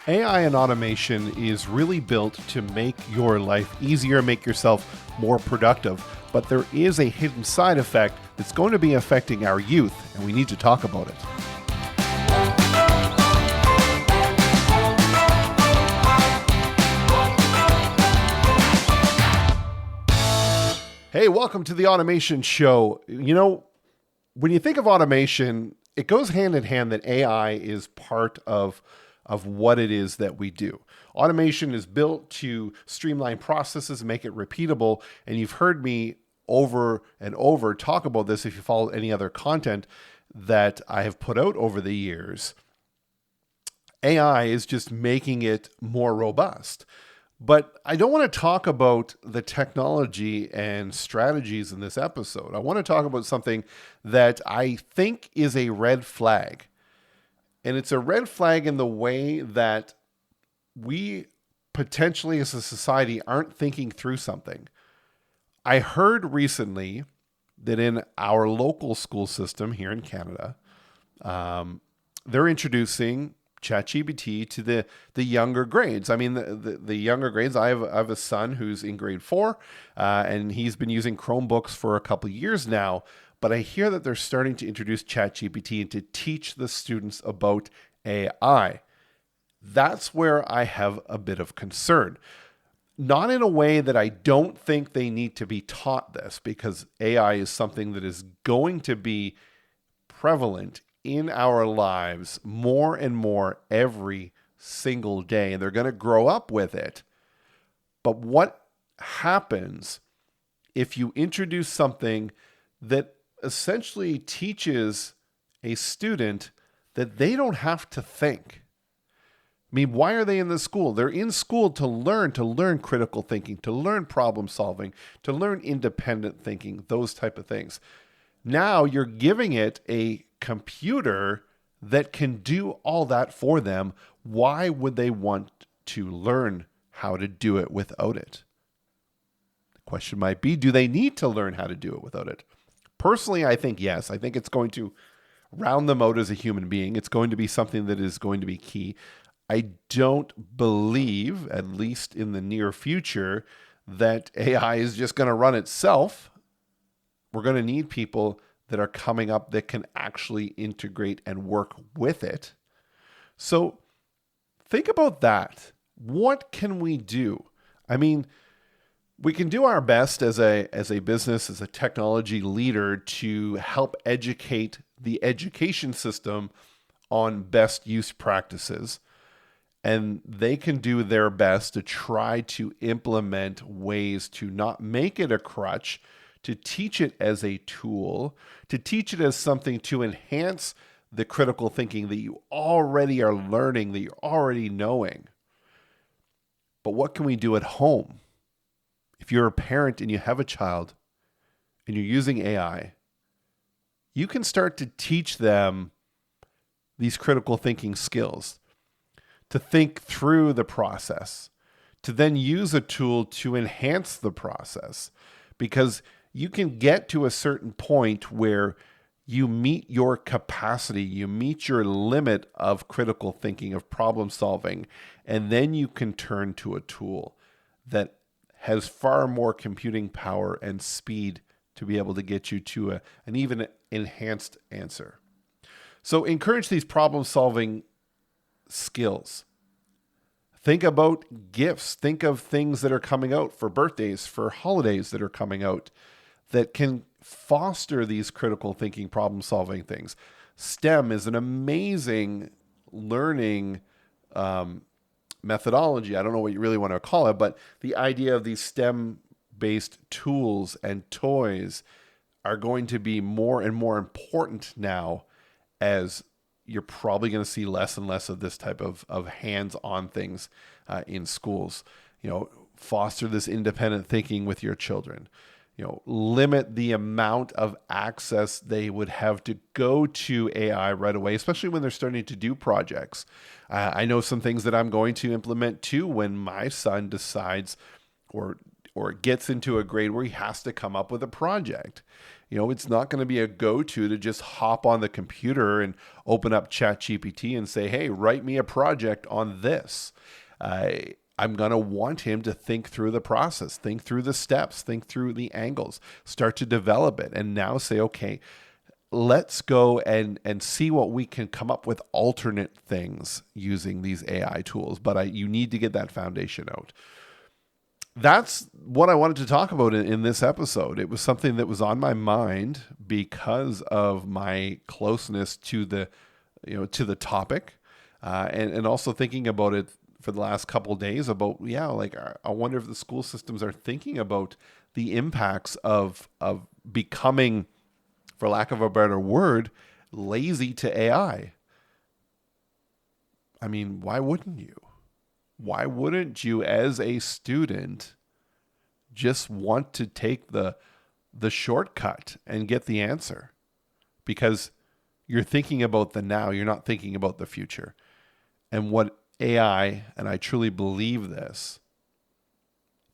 AI and automation is really built to make your life easier, make yourself more productive. But there is a hidden side effect that's going to be affecting our youth, and we need to talk about it. Hey, welcome to the Automation Show. When you think of automation, it goes hand in hand that AI is part of what it is that we do. Automation is built to streamline processes and make it repeatable. And you've heard me over and over talk about this if you follow any other content that I have put out over the years. AI is just making it more robust. But I don't want to talk about the technology and strategies in this episode. I want to talk about something that I think is a red flag. And it's a red flag in the way that we potentially as a society aren't thinking through something. I heard recently that in our local school system here in Canada, they're introducing ChatGPT to the younger grades. I mean, the younger grades, I have a son who's in grade 4, and he's been using Chromebooks for a couple of years now. But I hear that they're starting to introduce ChatGPT and to teach the students about AI. That's where I have a bit of concern. Not in a way that I don't think they need to be taught this, because AI is something that is going to be prevalent in our lives more and more every single day, and they're going to grow up with it. But what happens if you introduce something that essentially teaches a student that they don't have to think? I mean, why are they in the school? They're in school to learn critical thinking, to learn problem solving, to learn independent thinking, those type of things. Now you're giving it a computer that can do all that for them. Why would they want to learn how to do it without it? The question might be, do they need to learn how to do it without it? Personally, I think yes. I think it's going to round them out as a human being. It's going to be something that is going to be key. I don't believe, at least in the near future, that AI is just going to run itself. We're going to need people that are coming up that can actually integrate and work with it. So think about that. What can we do? I mean, we can do our best as a business, as a technology leader, to help educate the education system on best use practices. And they can do their best to try to implement ways to not make it a crutch, to teach it as a tool, to teach it as something to enhance the critical thinking that you already are learning, that you're already knowing. But what can we do at home? If you're a parent and you have a child and you're using AI, you can start to teach them these critical thinking skills, to think through the process, to then use a tool to enhance the process, because you can get to a certain point where you meet your capacity, you meet your limit of critical thinking, of problem solving, and then you can turn to a tool that has far more computing power and speed to be able to get you to an even enhanced answer. So encourage these problem solving skills. Think about gifts. Think of things that are coming out for birthdays, for holidays that are coming out, that can foster these critical thinking, problem solving things. STEM is an amazing learning methodology. I don't know what you really want to call it, but the idea of these STEM-based tools and toys are going to be more and more important now, as you're probably going to see less and less of this type of hands-on things in schools. Foster this independent thinking with your children. Limit the amount of access they would have to go to AI right away, especially when they're starting to do projects. I know some things that I'm going to implement too when my son decides or or gets into a grade where he has to come up with a project. It's not going to be a go-to to just hop on the computer and open up ChatGPT and say, hey, write me a project on this. I'm going to want him to think through the process, think through the steps, think through the angles, start to develop it, and now say, okay, let's go and see what we can come up with alternate things using these AI tools. But you need to get that foundation out. That's what I wanted to talk about in this episode. It was something that was on my mind because of my closeness to the topic, and also thinking about it for the last couple of days about, I wonder if the school systems are thinking about the impacts of becoming, for lack of a better word, lazy to AI. I mean, why wouldn't you? Why wouldn't you, as a student, just want to take the shortcut and get the answer? Because you're thinking about the now, you're not thinking about the future. And what AI, and I truly believe this,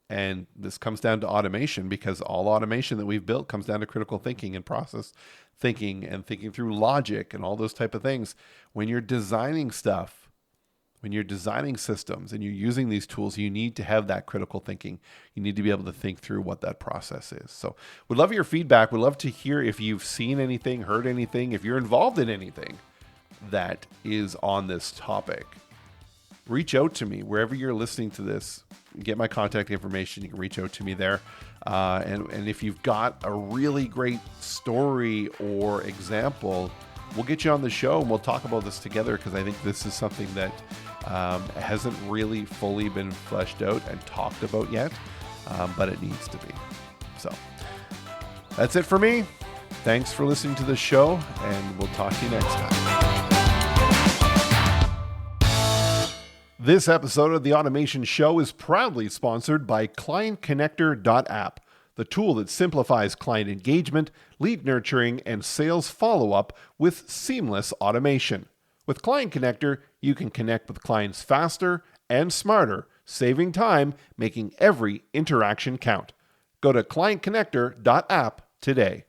and this comes down to automation, because all automation that we've built comes down to critical thinking and process thinking and thinking through logic and all those type of things. When you're designing stuff, when you're designing systems and you're using these tools, you need to have that critical thinking. You need to be able to think through what that process is. So we'd love your feedback. We'd love to hear if you've seen anything, heard anything, if you're involved in anything that is on this topic. Reach out to me wherever you're listening to this. Get my contact information. You can reach out to me there. And if you've got a really great story or example, we'll get you on the show and we'll talk about this together, because I think this is something that hasn't really fully been fleshed out and talked about yet, but it needs to be. So that's it for me. Thanks for listening to the show, and we'll talk to you next time. This episode of The Automation Show is proudly sponsored by ClientConnector.app, the tool that simplifies client engagement, lead nurturing, and sales follow-up with seamless automation. With Client Connector, you can connect with clients faster and smarter, saving time, making every interaction count. Go to ClientConnector.app today.